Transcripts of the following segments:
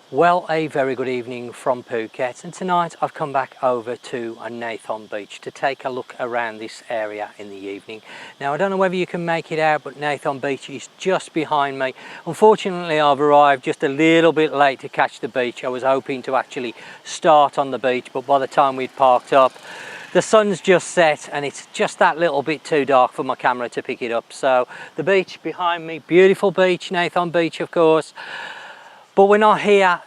Well, a very good evening from Phuket, and tonight I've come back over to Nai Thon beach to take a look around this area in the evening. Now, I don't know whether you can make it out, but Nai Thon beach is just behind me. Unfortunately, I've arrived just a little bit late to catch the beach. I was hoping to actually start on the beach, but by the time we'd parked up, the sun's just set and it's just that little bit too dark for my camera to pick it up. So the beach behind me, beautiful beach, Nai Thon beach of course. But we're not here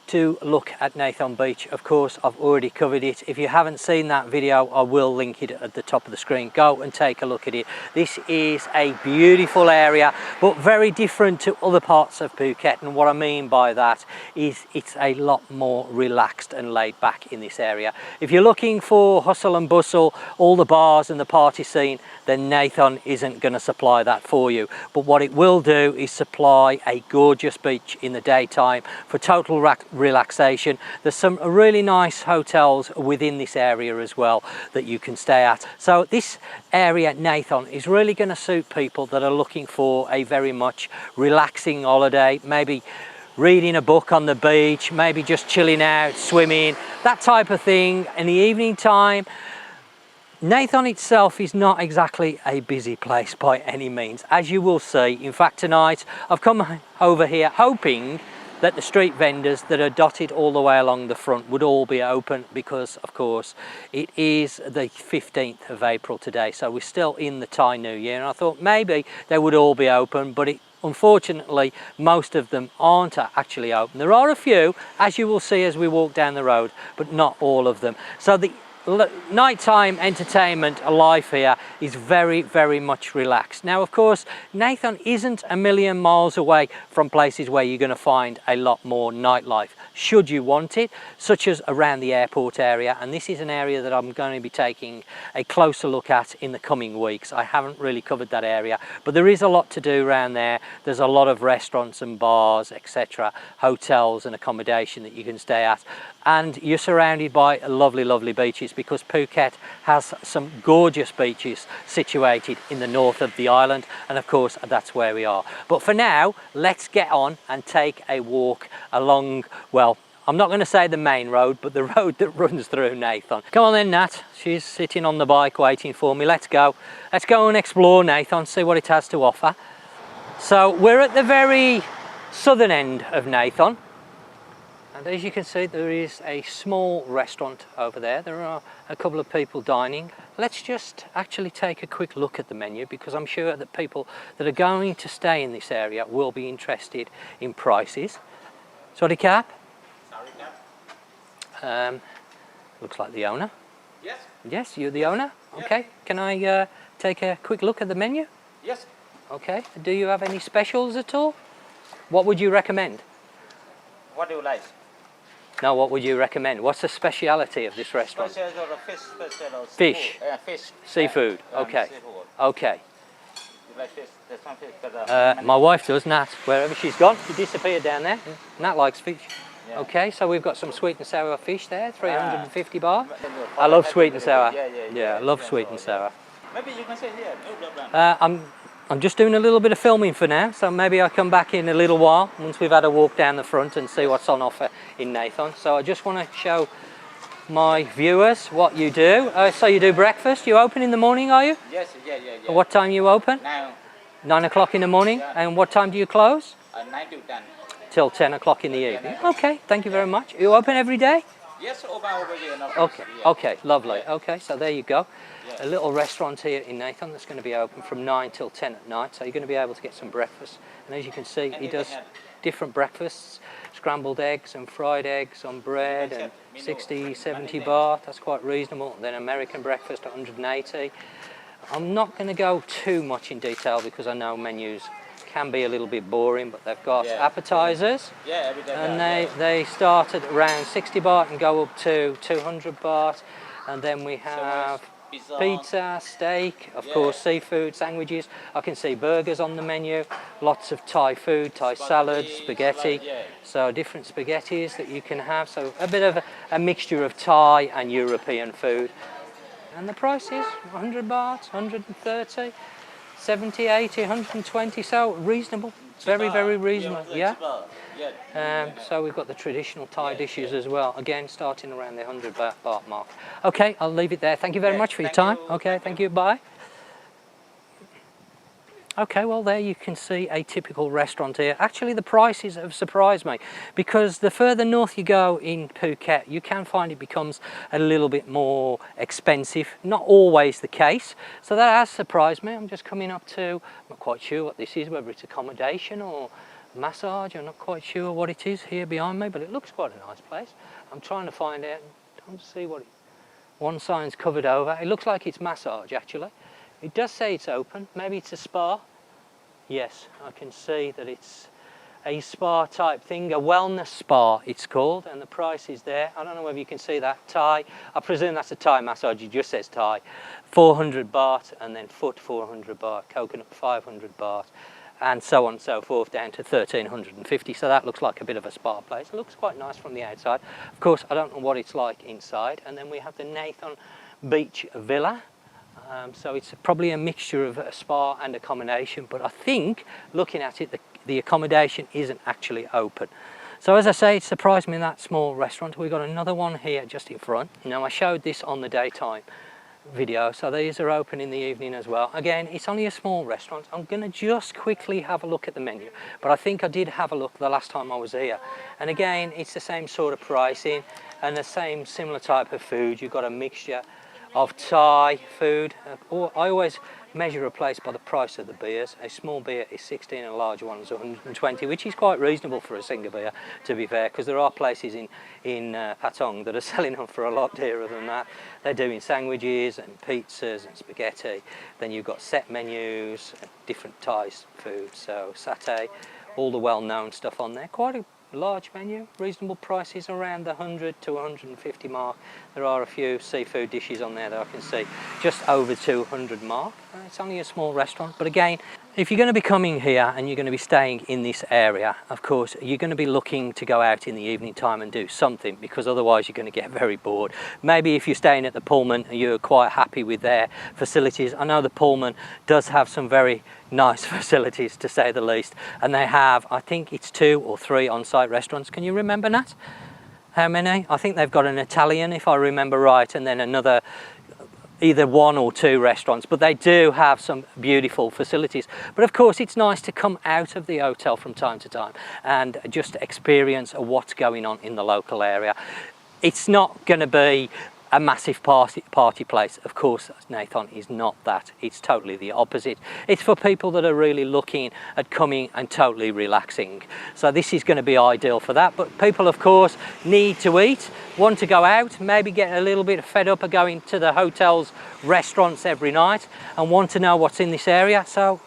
to look at Nai Thon beach. Of course, I've already covered it. If you haven't seen that video, I will link it at the top of the screen. Go and take a look at it. This is a beautiful area, but very different to other parts of Phuket. And what I mean by that is it's a lot more relaxed and laid back in this area. If you're looking for hustle and bustle, all the bars and the party scene, then Nai Thon isn't going to supply that for you. But what it will do is supply a gorgeous beach in the daytime for total relaxation. There's some really nice hotels within this area as well that you can stay at. So this area, Nai Thon, is really going to suit people that are looking for a very much relaxing holiday, maybe reading a book on the beach, maybe just chilling out, swimming, that type of thing in the evening time. Nai Thon itself is not exactly a busy place by any means, as you will see. In fact, tonight I've come over here hoping that the street vendors that are dotted all the way along the front would all be open, because of course it is the 15th of April today, so we're still in the Thai New Year, and I thought maybe they would all be open, but unfortunately most of them aren't actually open. There are a few, as you will see as we walk down the road, but not all of them. So the nighttime entertainment life here is very much relaxed. Now of course Nai Thon isn't a million miles away from places where you're going to find a lot more nightlife should you want it, such as around the airport area, and this is an area that I'm going to be taking a closer look at in the coming weeks. I haven't really covered that area, but there is a lot to do around there. There's a lot of restaurants and bars, etc., hotels and accommodation that you can stay at, and you're surrounded by lovely beaches, because Phuket has some gorgeous beaches situated in the north of the island, and of course that's where we are. But for now, let's get on and take a walk along, well, I'm not going to say the main road, but the road that runs through Nai Thon. Come on then, Nat. She's sitting on the bike waiting for me. Let's go. Let's go and explore Nai Thon, see what it has to offer. So we're at the very southern end of Nai Thon. And as you can see, there is a small restaurant over there. There are a couple of people dining. Let's just actually take a quick look at the menu, because I'm sure that people that are going to stay in this area will be interested in prices. Sorry, Cap? Sorry, Cap. Looks like the owner. Yes. Yes, you're the owner? Yes. Okay. Can I take a quick look at the menu? Yes. Okay. Do you have any specials at all? What would you recommend? What do you like? No, what would you recommend? What's the speciality of this restaurant? Fish. Fish. Seafood. Okay. Seafood. Okay. You like fish? There's some fish, but My wife does, Nat. Wherever she's gone, she disappeared down there. Nat likes fish. Yeah. Okay, so we've got some sweet and sour fish there, 350 baht. I love sweet and sour. Yeah, I love sweet and sour. Maybe you can say here. No problem. I'm just doing a little bit of filming for now, so maybe I'll come back in a little while once we've had a walk down the front and see what's on offer in Nai Thon. So I just want to show my viewers what you do. So you do breakfast. You open in the morning, are you? Yes, yeah. What time you open? Now. 9 o'clock in the morning. Yeah. And what time do you close? 9 to 10. Till 10 o'clock in the evening. Okay, thank you very much. You open every day? Yes, over here. No Okay, yeah. okay, lovely. Yeah. Okay, so there you go. Yeah. A little restaurant here in Nai Thon that's going to be open from 9 till 10 at night, so you're going to be able to get some breakfast. And as you can see, he does different breakfasts, scrambled eggs and fried eggs on bread, and 60, 70 baht, that's quite reasonable. Then American breakfast, 180. I'm not going to go too much in detail because I know menus can be a little bit boring, but they've got appetizers, and they start at around 60 baht and go up to 200 baht, and then we have pizza, steak, of course seafood, sandwiches. I can see burgers on the menu, lots of Thai food, Thai salads, spaghetti, so different spaghettis that you can have, so a bit of a mixture of Thai and European food. And the price is 100 baht, 130. 70, 80, 120, so reasonable. Very, very reasonable, yeah. So we've got the traditional Thai dishes as well, again starting around the 100 baht mark. Okay, I'll leave it there. Thank you very much for your time. Okay, thank you, bye. Okay, well there you can see a typical restaurant here. Actually the prices have surprised me because the further north you go in Phuket you can find it becomes a little bit more expensive. Not always the case, so that has surprised me. I'm just coming up to, I'm not quite sure what this is, whether it's accommodation or massage. I'm not quite sure what it is here behind me, but it looks quite a nice place. I'm trying to find out, don't see what it, one sign's covered over. It looks like it's massage actually. It does say it's open. Maybe it's a spa. Yes, I can see that it's a spa type thing, a wellness spa it's called, and the price is there. I don't know whether you can see that. Thai, I presume that's a Thai massage, it just says Thai. 400 baht, and then foot 400 baht, coconut 500 baht, and so on and so forth down to 1350. So that looks like a bit of a spa place. It looks quite nice from the outside. Of course, I don't know what it's like inside. And then we have the Nathon Beach Villa. So it's probably a mixture of a spa and accommodation, but I think looking at it the accommodation isn't actually open. So as I say, it surprised me in that small restaurant. We've got another one here just in front. Now I showed this on the daytime video, so these are open in the evening as well. Again, it's only a small restaurant. I'm going to just quickly have a look at the menu, but I think I did have a look the last time I was here, and again it's the same sort of pricing and the same similar type of food. You've got a mixture of Thai food. I always measure a place by the price of the beers. A small beer is 16 and a large one is 120, which is quite reasonable for a single beer, to be fair, because there are places in Patong that are selling them for a lot dearer than that. They're doing sandwiches and pizzas and spaghetti. Then you've got set menus, different Thai food, so satay, all the well-known stuff on there. Quite a large menu, reasonable prices around the 100 to 150 mark. There are a few seafood dishes on there that I can see just over 200 mark. It's only a small restaurant, but again, if you're going to be coming here and you're going to be staying in this area, of course you're going to be looking to go out in the evening time and do something, because otherwise you're going to get very bored. Maybe if you're staying at the Pullman you're quite happy with their facilities. I know the Pullman does have some very nice facilities, to say the least, and they have, I think it's 2 or 3 on-site restaurants. Can you remember, Nat? How many? I think they've got an Italian, if I remember right, and then another, either 1 or 2 restaurants, but they do have some beautiful facilities. But of course it's nice to come out of the hotel from time to time and just experience what's going on in the local area. It's not going to be a massive party place. Of course, Nathon is not that. It's totally the opposite. It's for people that are really looking at coming and totally relaxing. So this is going to be ideal for that. But people, of course, need to eat, want to go out, maybe get a little bit fed up of going to the hotels, restaurants every night, and want to know what's in this area. So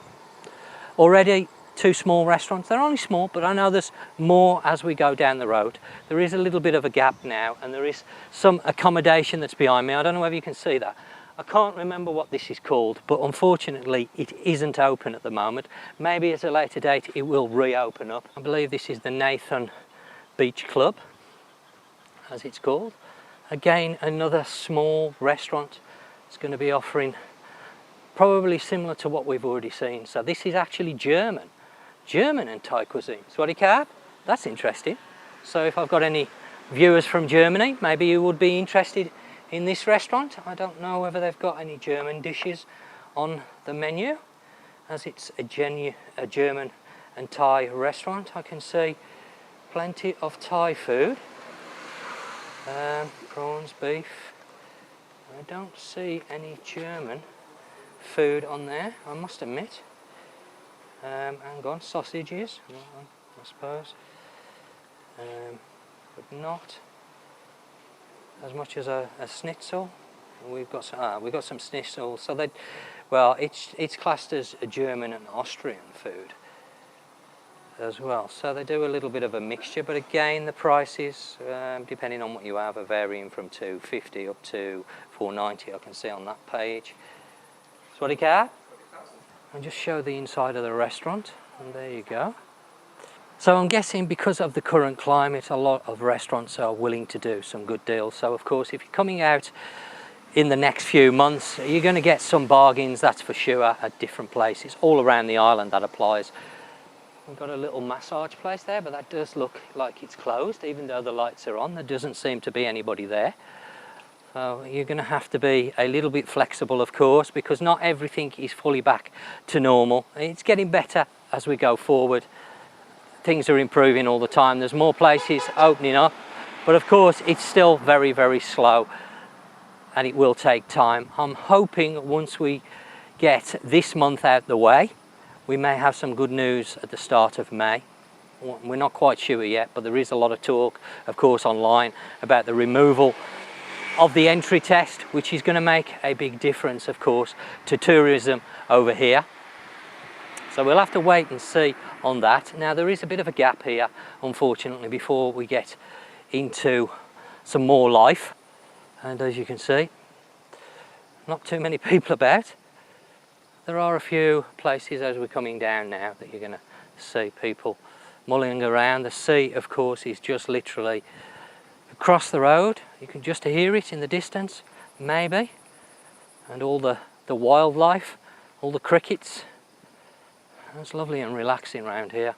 already 2 small restaurants. They're only small, but I know there's more as we go down the road. There is a little bit of a gap now, and there is some accommodation that's behind me. I don't know whether you can see that. I can't remember what this is called, but unfortunately it isn't open at the moment. Maybe at a later date it will reopen up. I believe this is the Nathon Beach Club, as it's called. Again, another small restaurant. It's going to be offering probably similar to what we've already seen. So this is actually German and Thai cuisine. Swadikap, that's interesting. So if I've got any viewers from Germany, maybe you would be interested in this restaurant. I don't know whether they've got any German dishes on the menu, as it's a German and Thai restaurant. I can see plenty of Thai food, prawns, beef. I don't see any German food on there, I must admit. Hang on, sausages, I suppose, but not as much as a schnitzel. We've got some schnitzel. So they, well, it's classed as a German and Austrian food as well. So they do a little bit of a mixture, but again, the prices, depending on what you have, are varying from 250 up to 490. I can see on that page. Swadika. And just show the inside of the restaurant, and there you go. So I'm guessing because of the current climate, a lot of restaurants are willing to do some good deals. So of course, if you're coming out in the next few months. You're going to get some bargains, that's for sure, at different places. All around the island that applies. We've got a little massage place there, but that does look like it's closed, even though the lights are on. There doesn't seem to be anybody there. So you're going to have to be a little bit flexible, of course, because not everything is fully back to normal. It's getting better as we go forward. Things are improving all the time. There's more places opening up, but of course it's still very, very slow, and it will take time. I'm hoping once we get this month out the way, we may have some good news at the start of May. We're not quite sure yet, but there is a lot of talk, of course, online about the removal of the entry test, which is going to make a big difference, of course, to tourism over here. So we'll have to wait and see on that. Now, there is a bit of a gap here, unfortunately, before we get into some more life. And as you can see, not too many people about. There are a few places as we're coming down now that you're going to see people mulling around. The sea, of course, is just literally across the road. You can just hear it in the distance, maybe. And all the wildlife, all the crickets. It's lovely and relaxing around here.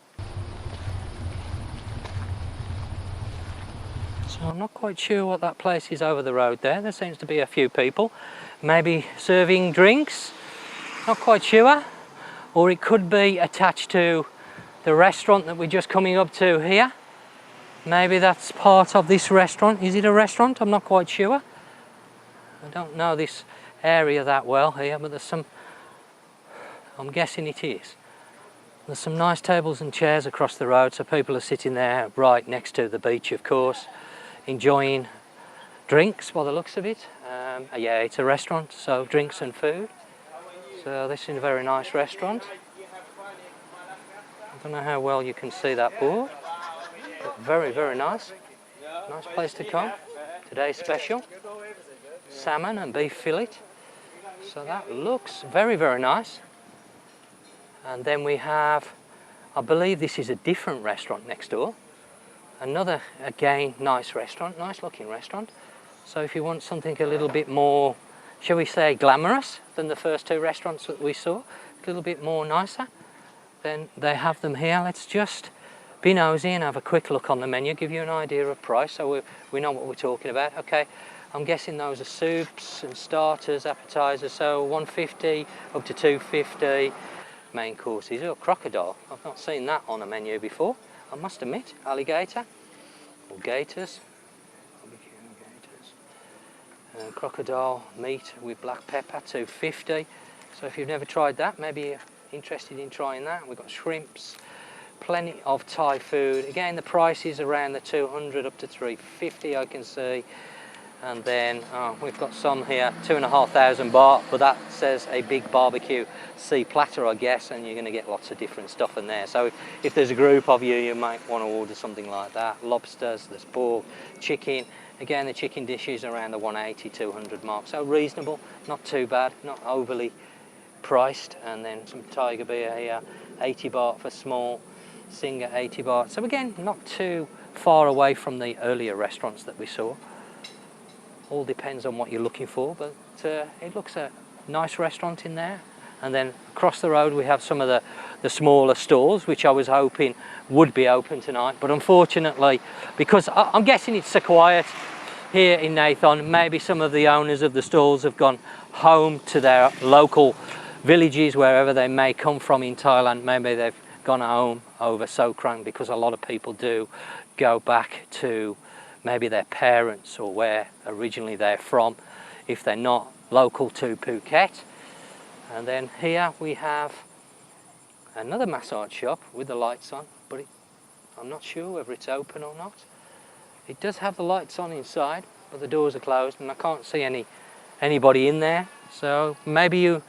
So I'm not quite sure what that place is over the road there. There seems to be a few people, maybe serving drinks. Not quite sure, or it could be attached to the restaurant that we're just coming up to here. Maybe that's part of this restaurant. Is it a restaurant? I'm not quite sure. I don't know this area that well here, but there's some, I'm guessing it is. There's some nice tables and chairs across the road, so people are sitting there right next to the beach, of course, enjoying drinks by the looks of it. Yeah, it's a restaurant, so drinks and food. So this is a very nice restaurant. I don't know how well you can see that board, but very, very nice. Nice place to come. Today's special, salmon and beef fillet. So that looks very, very nice. And then we have, I believe this is a different restaurant next door. Another, again, nice restaurant, nice looking restaurant. So if you want something a little bit more, shall we say, glamorous than the first two restaurants that we saw, a little bit more nicer, then they have them here. Let's just be nosy and have a quick look on the menu, give you an idea of price so we know what we're talking about. Okay, I'm guessing those are soups and starters, appetizers, so 150 up to 250. Main courses. Oh, crocodile. I've not seen that on a menu before, I must admit. Alligator or gators. Crocodile meat with black pepper, 250. So if you've never tried that, maybe you're interested in trying that. We've got shrimps, plenty of Thai food. Again, the price is around the 200 up to 350, I can see. And then we've got some here, 2,500 baht, but that says a big barbecue sea platter, I guess, and you're going to get lots of different stuff in there. So if there's a group of you, you might want to order something like that. Lobsters, there's pork, chicken. Again, the chicken dishes around the 180, 200 mark. So reasonable, not too bad, not overly priced. And then some tiger beer here, 80 baht for small, Singer 80 baht. So again, not too far away from the earlier restaurants that we saw. All depends on what you're looking for, but it looks a nice restaurant in there. And then across the road we have some of the smaller stalls, which I was hoping would be open tonight, but unfortunately, because I'm guessing it's so quiet here in Nathon, maybe some of the owners of the stalls have gone home to their local villages, wherever they may come from in Thailand. Maybe they've gone home over Sokrang, because a lot of people do go back to maybe their parents or where originally they're from, if they're not local to Phuket. And then here we have another massage shop with the lights on, but I'm not sure whether it's open or not. It does have the lights on inside, but the doors are closed and I can't see anybody in there. So maybe you,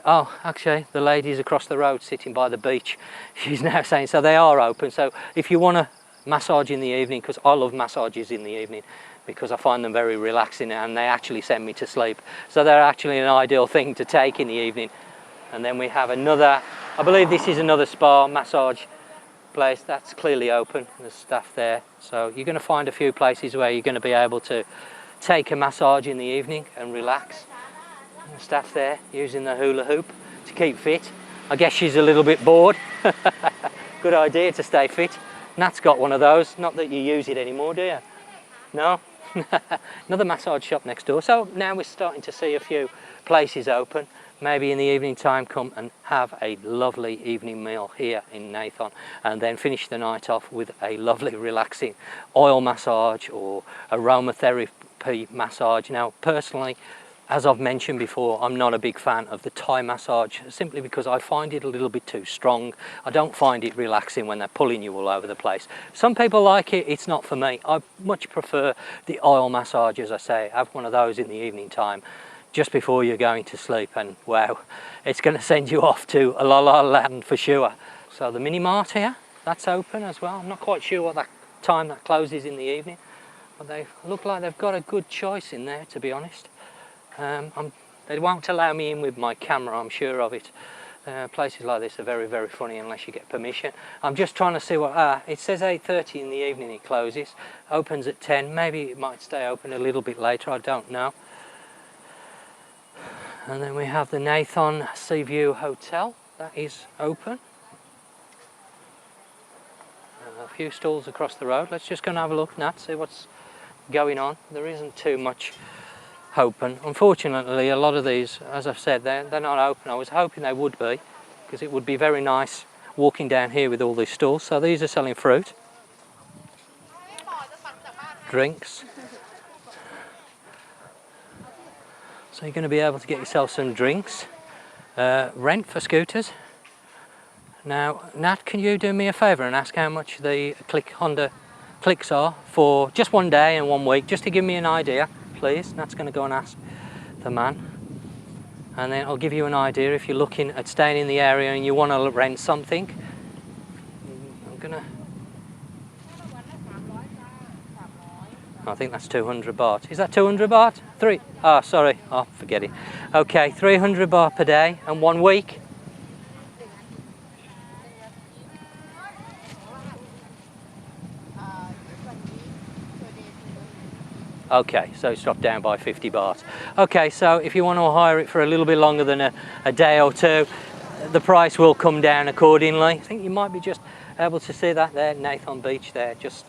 oh, actually the lady's across the road sitting by the beach. She's now saying, so they are open. So if you want to massage in the evening, because I love massages in the evening because I find them very relaxing and they actually send me to sleep, so they're actually an ideal thing to take in the evening. And then we have another, I believe this is another spa massage place that's clearly open. There's staff there, so you're going to find a few places where you're going to be able to take a massage in the evening and relax. The staff there using the hula hoop to keep fit. I guess she's a little bit bored. Good idea to stay fit. Nat's got one of those. Not that you use it anymore, do you? No? Another massage shop next door. So now we're starting to see a few places open. Maybe in the evening time come and have a lovely evening meal here in Nathon, and then finish the night off with a lovely relaxing oil massage or aromatherapy massage. Now personally, as I've mentioned before, I'm not a big fan of the Thai massage, simply because I find it a little bit too strong. I don't find it relaxing when they're pulling you all over the place. Some people like it, it's not for me. I much prefer the oil massage, as I say. Have one of those in the evening time, just before you're going to sleep, and wow, it's going to send you off to a la la land for sure. So the mini mart here, that's open as well. I'm not quite sure what that time that closes in the evening, but they look like they've got a good choice in there, to be honest. They won't allow me in with my camera, I'm sure of it. Places like this are very, very funny unless you get permission. I'm just trying to see what, it says 8:30 in the evening it closes, opens at 10, maybe it might stay open a little bit later, I don't know. And then we have the Nathon Seaview Hotel, that is open. A few stalls across the road. Let's just go and have a look, Nat, see what's going on. There isn't too much open. Unfortunately, a lot of these, as I've said, they're not open. I was hoping they would be, because it would be very nice walking down here with all these stalls. So these are selling fruit, drinks. So you're going to be able to get yourself some drinks, rent for scooters. Now, Nat, can you do me a favour and ask how much the Honda clicks are for just one day and 1 week, just to give me an idea, please. Nat's going to go and ask the man, and then I'll give you an idea if you're looking at staying in the area and you want to rent something. I'm going to... I think that's 200 baht. Is that 200 baht? Sorry. Oh, forget it. Okay, 300 baht per day and 1 week. Okay, so it's dropped down by 50 baht. Okay, so if you want to hire it for a little bit longer than a day or two, the price will come down accordingly. I think you might be just able to see that there, Nathon Beach there, just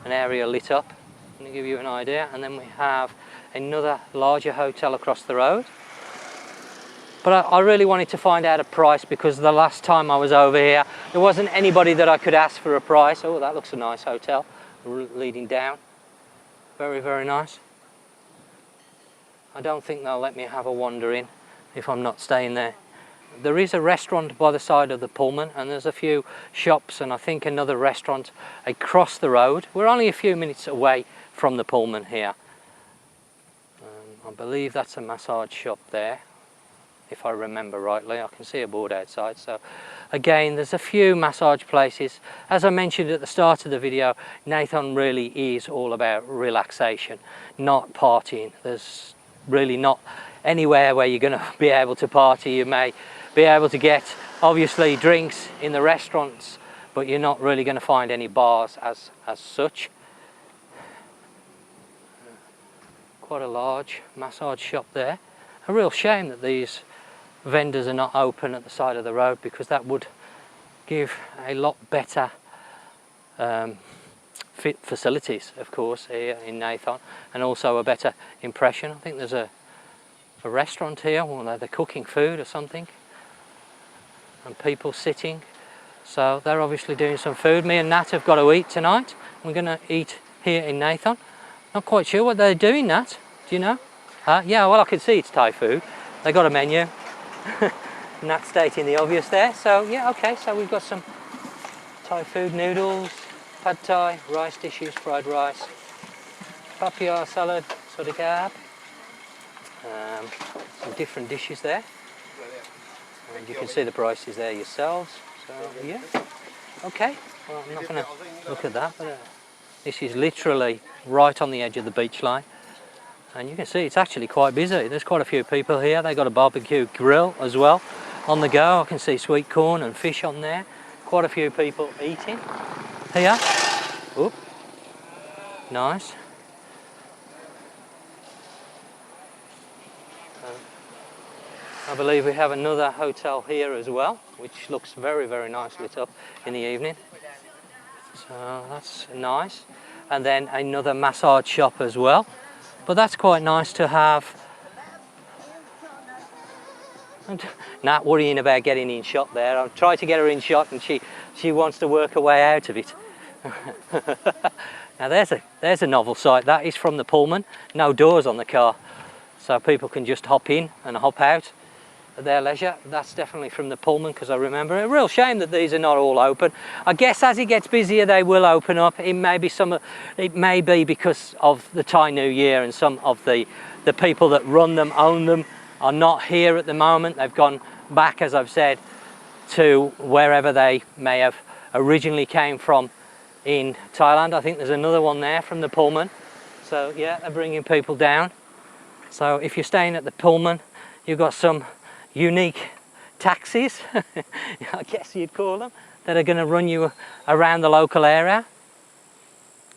an area lit up. To give you an idea. And then we have another larger hotel across the road, but I really wanted to find out a price, because the last time I was over here there wasn't anybody that I could ask for a price. Oh, that looks a nice hotel leading down, very, very nice. I don't think they'll let me have a wander in if I'm not staying there. There is a restaurant by the side of the Pullman, and there's a few shops, and I think another restaurant across the road. We're only a few minutes away from the Pullman here. I believe that's a massage shop there, if I remember rightly. I can see a board outside. So again, there's a few massage places. As I mentioned at the start of the video, Nathon really is all about relaxation, not partying. There's really not anywhere where you're going to be able to party. You may be able to get, obviously, drinks in the restaurants, but you're not really going to find any bars as such. Quite a large massage shop there. A real shame that these vendors are not open at the side of the road, because that would give a lot better fit facilities, of course, here in Nathon, and also a better impression. I think there's a restaurant here, well, they're cooking food or something, and people sitting. So they're obviously doing some food. Me and Nat have got to eat tonight. We're going to eat here in Nathon. Not quite sure what they're doing, Nat. Do you know? Yeah, well, I can see it's Thai food. They got a menu. Nat stating the obvious there. So yeah, okay. So we've got some Thai food, noodles, pad Thai, rice dishes, fried rice, papaya salad, soda kebab. Some different dishes there. And you can see the prices there yourselves. So yeah. Okay. Well, I'm not going to look at that, but this is literally right on the edge of the beach line, and you can see it's actually quite busy. There's quite a few people here. They've got a barbecue grill as well on the go. I can see sweet corn and fish on there. Quite a few people eating here. Oop. Nice. I believe we have another hotel here as well, which looks very, very nice lit up in the evening. So that's nice. And then another massage shop as well. But that's quite nice to have. And not worrying about getting in shot there. I've tried to get her in shot and she wants to work her way out of it. Now there's a novel sight. That is from the Pullman. No doors on the car. So people can just hop in and hop out at their leisure. That's definitely from the Pullman, because I remember a real shame that these are not all open. I guess as it gets busier they will open up. It may be because of the Thai New Year, and some of the people that run them, own them, are not here at the moment. They've gone back, as I've said, to wherever they may have originally came from in Thailand. I think there's another one there from the Pullman. So yeah, they're bringing people down. So if you're staying at the Pullman, you've got some unique taxis, I guess you'd call them, that are going to run you around the local area.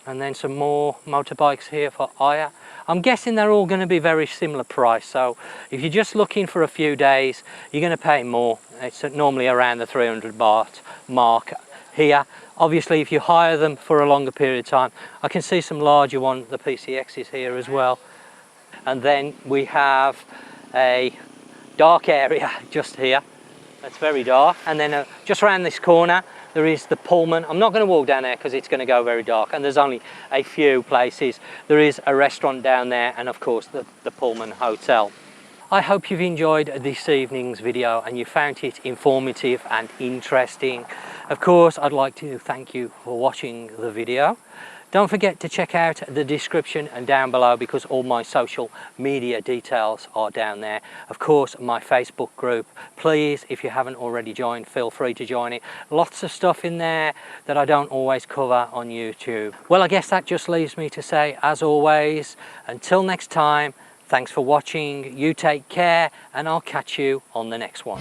And then some more motorbikes here for hire. I'm guessing they're all going to be very similar price. So if you're just looking for a few days, you're going to pay more. It's normally around the 300 baht mark here. Obviously, if you hire them for a longer period of time, I can see some larger ones, the PCXs here as well. And then we have a dark area just here. That's very dark. And then just around this corner, there is the Pullman. I'm not going to walk down there because it's going to go very dark, and there's only a few places. There is a restaurant down there, and of course the Pullman Hotel. I hope you've enjoyed this evening's video and you found it informative and interesting. Of course, I'd like to thank you for watching the video. Don't forget to check out the description and down below, because all my social media details are down there. Of course, my Facebook group. Please, if you haven't already joined, feel free to join it. Lots of stuff in there that I don't always cover on YouTube. Well, I guess that just leaves me to say, as always, until next time, thanks for watching. You take care, and I'll catch you on the next one.